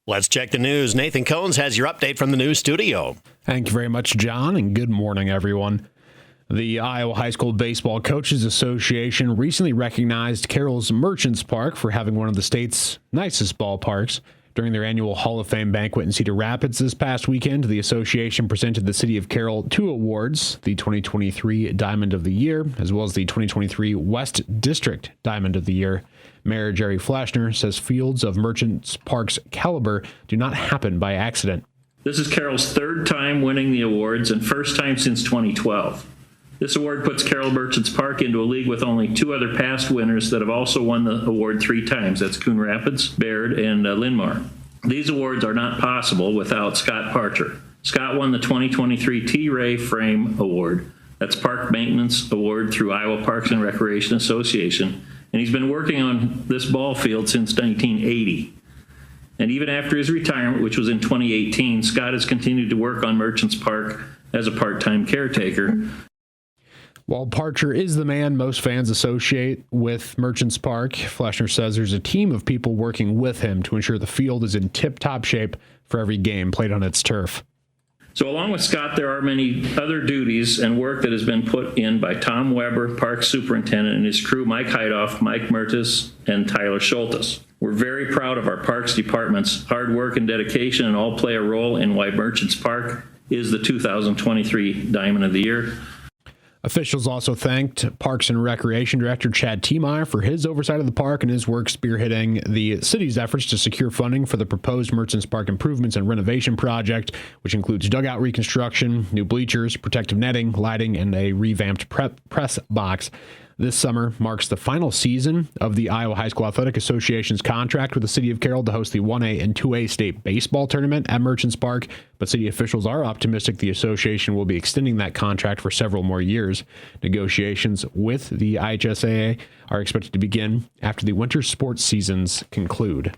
Let's check the news. Nathan Cohns has your update from the news studio. Thank you very much, John, and good morning, everyone. The Iowa High School Baseball Coaches Association recently recognized Carroll's Merchants Park for having one of the state's nicest ballparks. During their annual Hall of Fame banquet in Cedar Rapids this past weekend, the association presented the City of Carroll 2 awards, the 2023 Diamond of the Year, as well as the 2023 West District Diamond of the Year. Mayor Jerry Flashner says fields of Merchants Park's caliber do not happen by accident. This is Carroll's third time winning the awards and first time since 2012. This award puts Carroll Merchants Park into a league with only two other past winners that have also won the award 3 times. That's Coon Rapids, Baird, and Linn-Mar. These awards are not possible without Scott Parcher. Scott won the 2023 T. Ray Frame Award. That's Park Maintenance Award through Iowa Parks and Recreation Association. And he's been working on this ball field since 1980. And even after his retirement, which was in 2018, Scott has continued to work on Merchants Park as a part-time caretaker. While Parcher is the man most fans associate with Merchants Park, Fleshner says there's a team of people working with him to ensure the field is in tip-top shape for every game played on its turf. So along with Scott, there are many other duties and work that has been put in by Tom Weber, Park Superintendent, and his crew, Mike Heidoff, Mike Mertis, and Tyler Schultes. We're very proud of our Parks Department's hard work and dedication, and all play a role in why Merchants Park is the 2023 Diamond of the Year. Officials also thanked Parks and Recreation Director Chad Tiemeyer for his oversight of the park and his work spearheading the city's efforts to secure funding for the proposed Merchants Park improvements and renovation project, which includes dugout reconstruction, new bleachers, protective netting, lighting, and a revamped press box. This summer marks the final season of the Iowa High School Athletic Association's contract with the City of Carroll to host the 1A and 2A state baseball tournament at Merchants Park, but city officials are optimistic the association will be extending that contract for several more years. Negotiations with the IHSAA are expected to begin after the winter sports seasons conclude.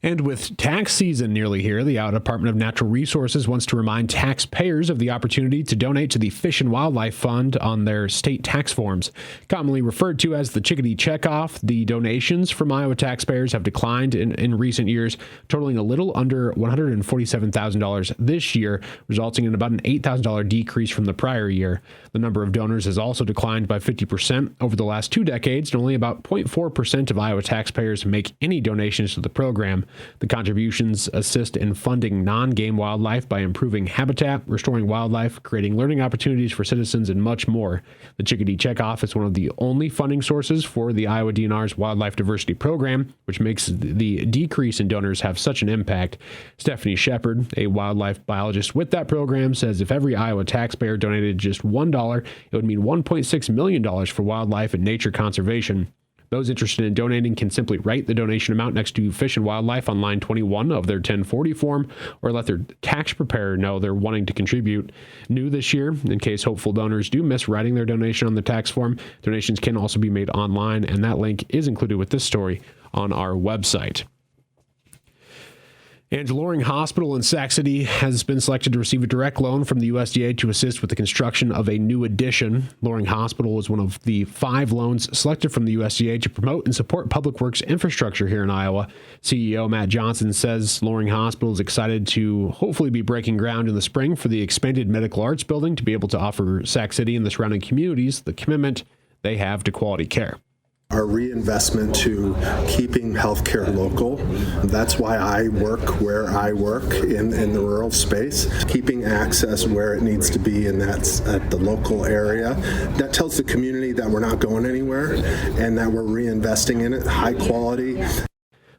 And with tax season nearly here, the Iowa Department of Natural Resources wants to remind taxpayers of the opportunity to donate to the Fish and Wildlife Fund on their state tax forms. Commonly referred to as the Chickadee Checkoff, the donations from Iowa taxpayers have declined in recent years, totaling a little under $147,000 this year, resulting in about an $8,000 decrease from the prior year. The number of donors has also declined by 50% over the last 2 decades, and only about 0.4% of Iowa taxpayers make any donations to the program. The contributions assist in funding non-game wildlife by improving habitat, restoring wildlife, creating learning opportunities for citizens, and much more. The Chickadee Checkoff is one of the only funding sources for the Iowa DNR's Wildlife Diversity Program, which makes the decrease in donors have such an impact. Stephanie Shepard, a wildlife biologist with that program, says if every Iowa taxpayer donated just $1, it would mean $1.6 million for wildlife and nature conservation. Those interested in donating can simply write the donation amount next to Fish and Wildlife on line 21 of their 1040 form, or let their tax preparer know they're wanting to contribute. New this year, in case hopeful donors do miss writing their donation on the tax form, donations can also be made online, and that link is included with this story on our website. And Loring Hospital in Sac City has been selected to receive a direct loan from the USDA to assist with the construction of a new addition. Loring Hospital was one of the 5 loans selected from the USDA to promote and support public works infrastructure here in Iowa. CEO Matt Johnson says Loring Hospital is excited to hopefully be breaking ground in the spring for the expanded medical arts building to be able to offer Sac City and the surrounding communities the commitment they have to quality care. Our reinvestment to keeping healthcare local. That's why I work where I work in the rural space, keeping access where it needs to be, and that's at the local area. That tells the community that we're not going anywhere and that we're reinvesting in it, high quality.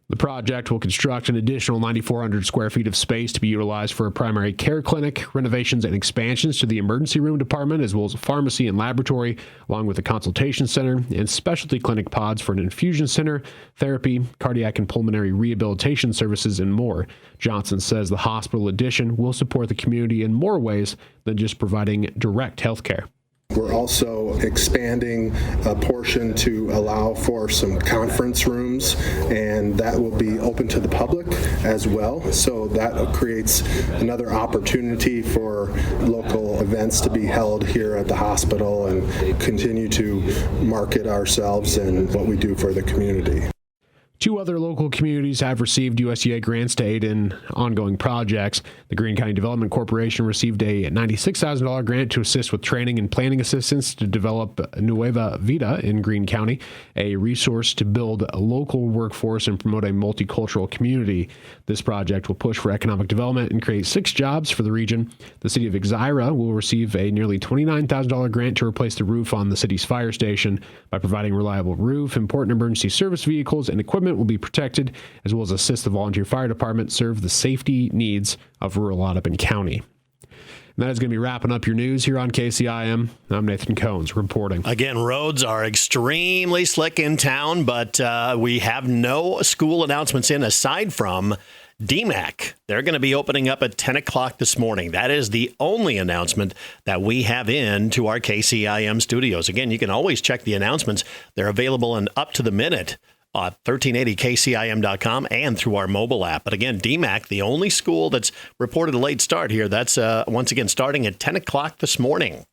The project will construct an additional 9,400 square feet of space to be utilized for a primary care clinic, renovations and expansions to the emergency room department, as well as a pharmacy and laboratory, along with a consultation center and specialty clinic pods for an infusion center, therapy, cardiac and pulmonary rehabilitation services, and more. Johnson says the hospital addition will support the community in more ways than just providing direct health care. We're also expanding a portion to allow for some conference rooms, and that will be open to the public as well. So that creates another opportunity for local events to be held here at the hospital and continue to market ourselves and what we do for the community. Two other local communities have received USDA grants to aid in ongoing projects. The Greene County Development Corporation received a $96,000 grant to assist with training and planning assistance to develop Nueva Vida in Greene County, a resource to build a local workforce and promote a multicultural community. This project will push for economic development and create 6 jobs for the region. The city of Exira will receive a nearly $29,000 grant to replace the roof on the city's fire station. By providing a reliable roof, important emergency service vehicles and equipment will be protected, as well as assist the volunteer fire department serve the safety needs of rural Ottapan County. And that is going to be wrapping up your news here on KCIM. I'm Nathan Cones reporting. Again, roads are extremely slick in town, but we have no school announcements in aside from DMAC. They're going to be opening up at 10 o'clock this morning. That is the only announcement that we have in to our KCIM studios. Again, you can always check the announcements. They're available and up to the minute at 1380kcim.com and through our mobile app. But again, DMAC, the only school that's reported a late start here, that's once again starting at 10 o'clock this morning.